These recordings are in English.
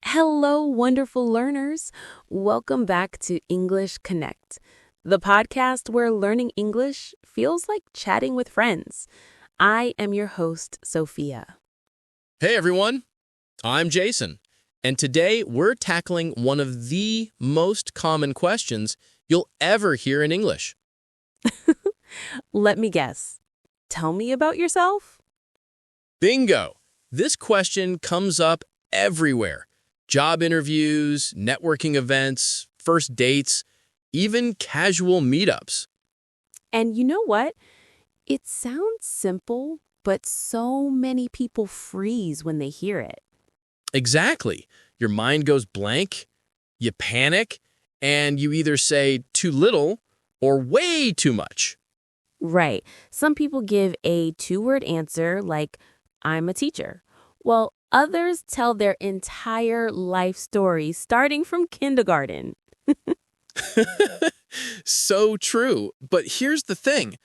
Hello, wonderful learners. Welcome back to English Connect, the podcast where learning English feels like chatting with friends. I am your host, Sophia. Hey everyone, I'm Jason, and today we're tackling one of the most common questions you'll ever hear in English. Let me guess. Tell me about yourself? Bingo! This question comes up everywhere. Job interviews, networking events, first dates, even casual meetups. And you know what? It sounds simple, but so many people freeze when they hear it. Exactly. Your mind goes blank, you panic, and you either say too little or way too much. Right. Some people give a two-word answer like, I'm a teacher. Well, others tell their entire life story starting from kindergarten. So true. But here's the thing.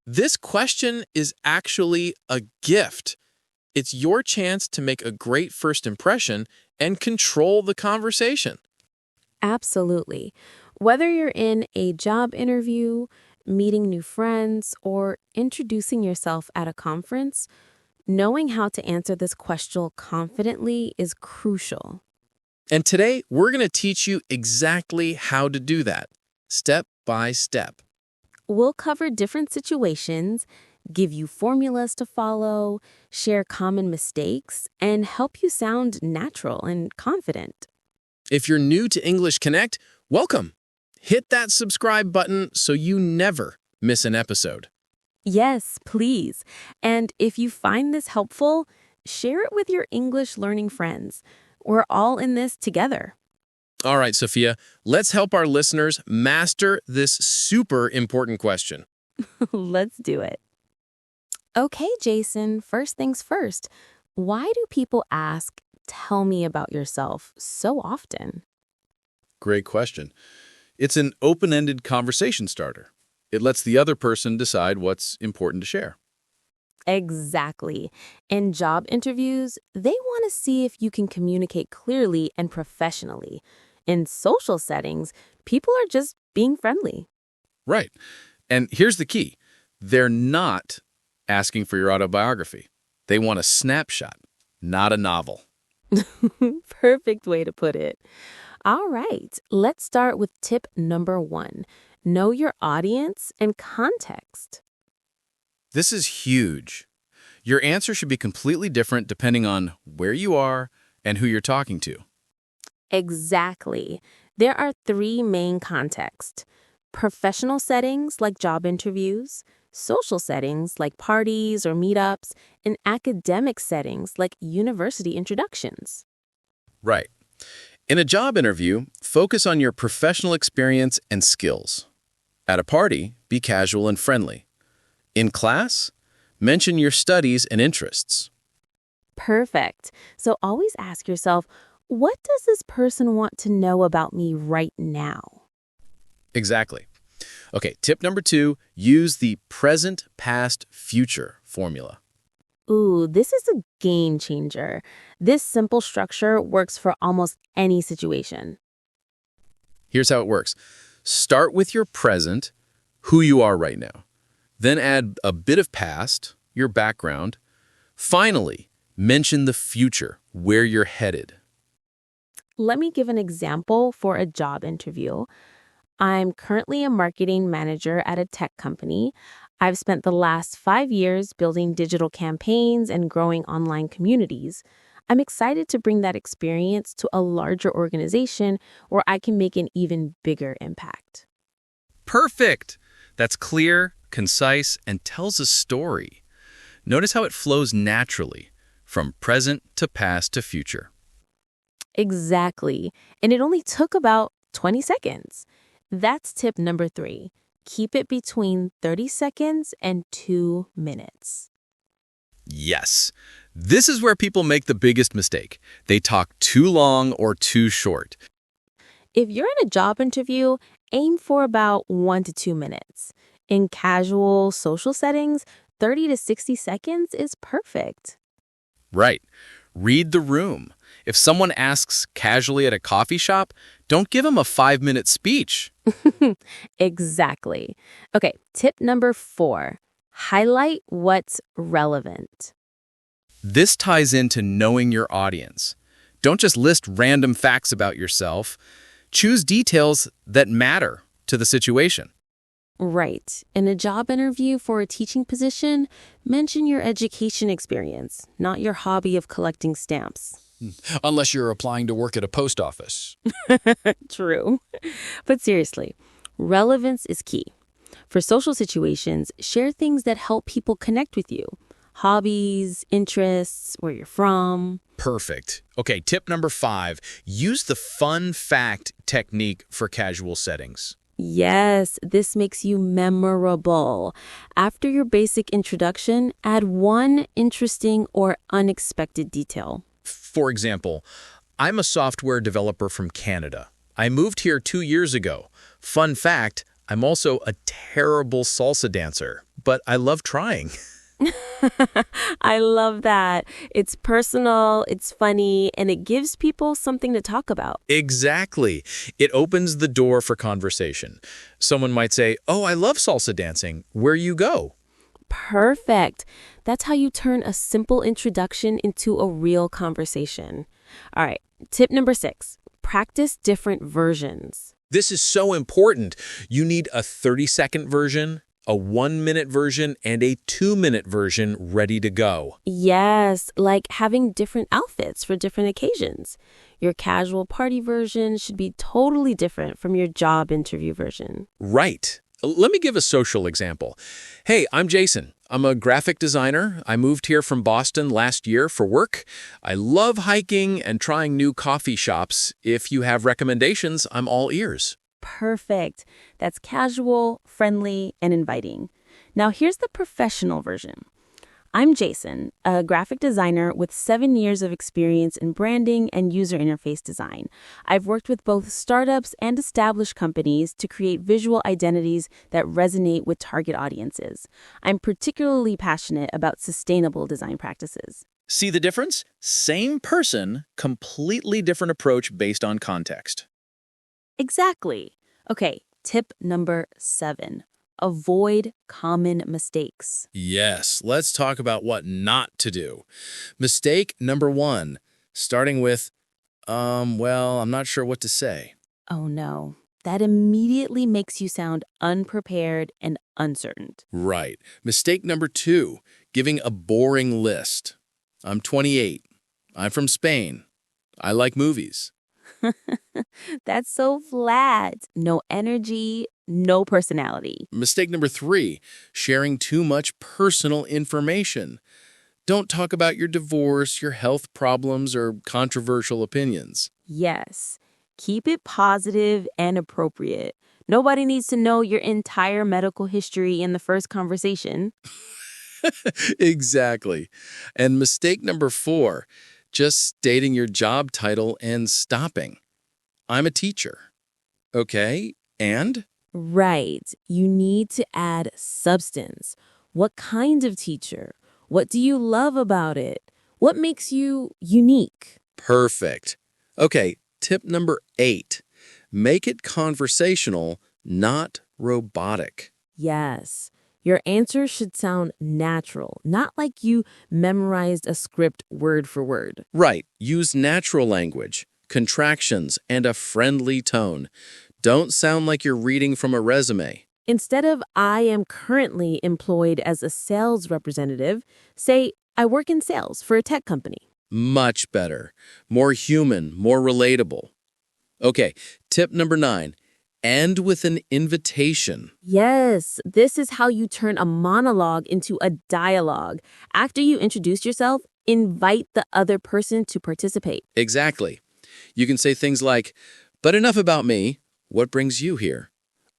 This question is actually a gift. It's your chance to make a great first impression and control the conversation. Absolutely. Whether you're in a job interview, meeting new friends, or introducing yourself at a conference, knowing how to answer this question confidently is crucial. And today, we're going to teach you exactly how to do that, step by step. We'll cover different situations, give you formulas to follow, share common mistakes, and help you sound natural and confident. If you're new to English Connect, welcome. Hit that subscribe button so you never miss an episode. Yes, please. And if you find this helpful, share it with your English learning friends. We're all in this together. All right, Sophia, let's help our listeners master this super important question. Let's do it. Okay, Jason, first things first. Why do people ask, tell me about yourself so often? Great question. It's an open-ended conversation starter. It lets the other person decide what's important to share. Exactly. In job interviews, they want to see if you can communicate clearly and professionally. In social settings, people are just being friendly. Right. And here's the key. They're not asking for your autobiography. They want a snapshot, not a novel. Perfect way to put it. All right, let's start with tip number 1. Know your audience and context. This is huge. Your answer should be completely different depending on where you are and who you're talking to. Exactly. There are 3 main contexts: professional settings like job interviews, social settings like parties or meetups, and academic settings like university introductions. Right. In a job interview, focus on your professional experience and skills. At a party, be casual and friendly. In class, mention your studies and interests. Perfect. So always ask yourself, what does this person want to know about me right now? Exactly. Okay, tip number 2, use the present, past, future formula. Ooh, this is a game changer. This simple structure works for almost any situation. Here's how it works. Start with your present, who you are right now. Then add a bit of past, your background. Finally, mention the future, where you're headed. Let me give an example for a job interview. I'm currently a marketing manager at a tech company. I've spent the last 5 years building digital campaigns and growing online communities. I'm excited to bring that experience to a larger organization where I can make an even bigger impact. Perfect! That's clear, concise, and tells a story. Notice how it flows naturally, from present to past to future. Exactly. And it only took about 20 seconds. That's tip number 3. Keep it between 30 seconds and 2 minutes. Yes. This is where people make the biggest mistake. They talk too long or too short. If you're in a job interview, aim for about 1 to 2 minutes. In casual social settings, 30 to 60 seconds is perfect. Right. Read the room. If someone asks casually at a coffee shop, don't give them a 5-minute speech. Exactly. Okay, tip number 4, highlight what's relevant. This ties into knowing your audience. Don't just list random facts about yourself. Choose details that matter to the situation. Right. In a job interview for a teaching position, mention your education experience, not your hobby of collecting stamps. Unless you're applying to work at a post office. True. But seriously, relevance is key. For social situations, share things that help people connect with you. Hobbies, interests, where you're from. Perfect. Okay, tip number 5, use the fun fact technique for casual settings. Yes, this makes you memorable. After your basic introduction, add one interesting or unexpected detail. For example, I'm a software developer from Canada. I moved here 2 years ago. Fun fact, I'm also a terrible salsa dancer, but I love trying. I love that. It's personal, it's funny, and it gives people something to talk about. Exactly. It opens the door for conversation. Someone might say, "Oh, I love salsa dancing. Where you go?" Perfect. That's how you turn a simple introduction into a real conversation. All right, tip number 6, practice different versions. This is so important. You need a 30-second version, a 1-minute version, and a 2-minute version ready to go. Yes, like having different outfits for different occasions. Your casual party version should be totally different from your job interview version. Right. Let me give a social example. Hey, I'm Jason. I'm a graphic designer. I moved here from Boston last year for work. I love hiking and trying new coffee shops. If you have recommendations, I'm all ears. Perfect. That's casual, friendly, and inviting. Now here's the professional version. I'm Jason, a graphic designer with 7 years of experience in branding and user interface design. I've worked with both startups and established companies to create visual identities that resonate with target audiences. I'm particularly passionate about sustainable design practices. See the difference? Same person, completely different approach based on context. Exactly. Okay, tip number 7. Avoid common mistakes. Yes, let's talk about what not to do. Mistake number 1, starting with, well, I'm not sure what to say. Oh no, that immediately makes you sound unprepared and uncertain. Right. Mistake number 2, giving a boring list. I'm 28. I'm from Spain. I like movies. That's so flat. No energy, no personality. Mistake number 3, sharing too much personal information. Don't talk about your divorce, your health problems, or controversial opinions. Yes, keep it positive and appropriate. Nobody needs to know your entire medical history in the first conversation. Exactly. And mistake number 4, just stating your job title and stopping. I'm a teacher. Okay, and? Right. You need to add substance. What kind of teacher? What do you love about it? What makes you unique? Perfect. Okay, tip number 8. Make it conversational, not robotic. Yes. Your answer should sound natural, not like you memorized a script word for word. Right. Use natural language, contractions, and a friendly tone. Don't sound like you're reading from a resume. Instead of I am currently employed as a sales representative, say I work in sales for a tech company. Much better. More human, more relatable. Okay, tip number 9. End with an invitation. Yes, this is how you turn a monologue into a dialogue. After you introduce yourself, invite the other person to participate. Exactly. You can say things like, "But enough about me. What brings you here?"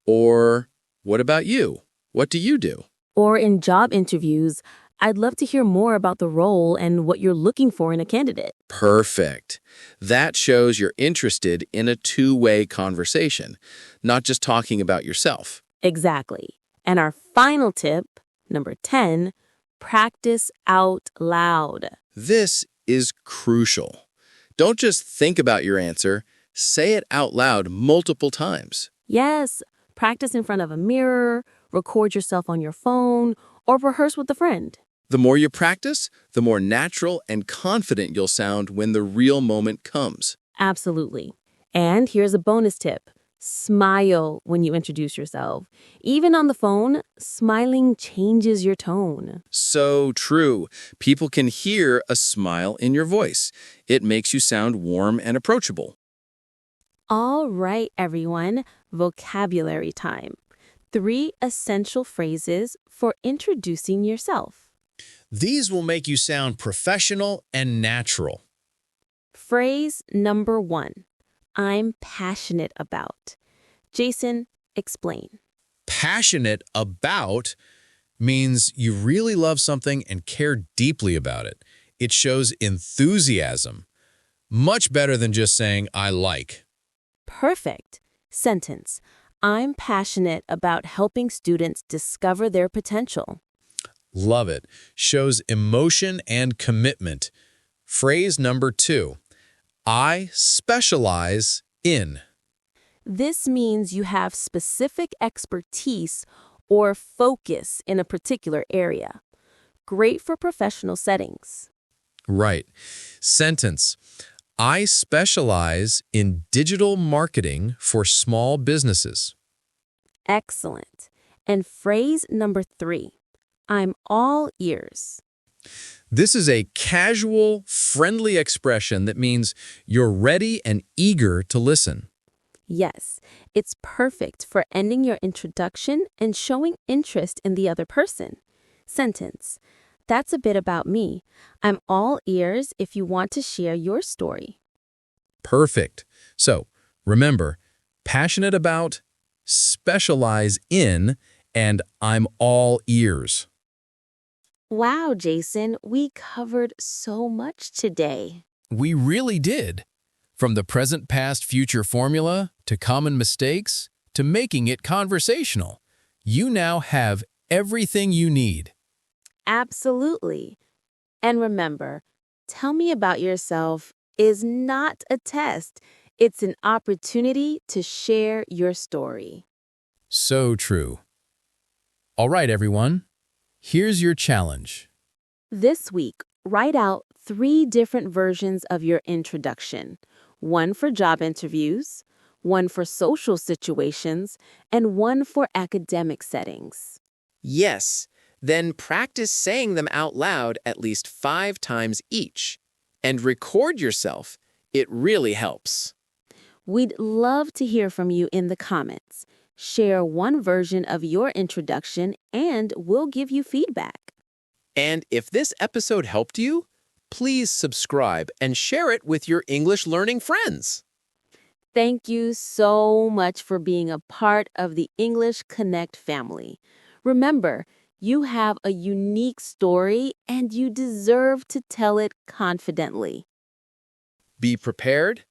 Or, "What about you? What do you do?" Or in job interviews, I'd love to hear more about the role and what you're looking for in a candidate. Perfect. That shows you're interested in a two-way conversation, not just talking about yourself. Exactly. And our final tip, number 10, Practice out loud. This is crucial. Don't just think about your answer, say it out loud multiple times. Yes, practice in front of a mirror, record yourself on your phone, or rehearse with a friend. The more you practice, the more natural and confident you'll sound when the real moment comes. Absolutely. And here's a bonus tip. Smile when you introduce yourself. Even on the phone, smiling changes your tone. So true. People can hear a smile in your voice. It makes you sound warm and approachable. All right, everyone, vocabulary time. 3 essential phrases for introducing yourself. These will make you sound professional and natural. Phrase number 1. I'm passionate about. Jason, explain. Passionate about means you really love something and care deeply about it. It shows enthusiasm. Much better than just saying, I like. Perfect. Sentence. I'm passionate about helping students discover their potential. Love it. Shows emotion and commitment. Phrase number 2. I specialize in. This means you have specific expertise or focus in a particular area. Great for professional settings. Right. Sentence. I specialize in digital marketing for small businesses. Excellent. And phrase number 3. I'm all ears. This is a casual, friendly expression that means you're ready and eager to listen. Yes, it's perfect for ending your introduction and showing interest in the other person. Sentence. That's a bit about me. I'm all ears if you want to share your story. Perfect. So, remember, passionate about, specialize in, and I'm all ears. Wow, Jason, we covered so much today. We really did. From the present, past, future formula, to common mistakes, to making it conversational. You now have everything you need. Absolutely. And remember, tell me about yourself is not a test. It's an opportunity to share your story. So true. All right, everyone. Here's your challenge. This week, write out 3 different versions of your introduction. One for job interviews, one for social situations, and one for academic settings. Yes, then practice saying them out loud at least 5 times each. And record yourself. It really helps. We'd love to hear from you in the comments. Share one version of your introduction and we'll give you feedback. And if this episode helped you, please subscribe and share it with your English learning friends. Thank you so much for being a part of the English Connect family. Remember, you have a unique story and you deserve to tell it confidently. Be prepared,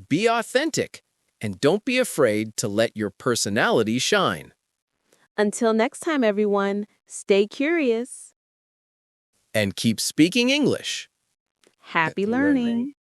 be authentic, and don't be afraid to let your personality shine. Until next time, everyone, stay curious. And keep speaking English. Happy learning.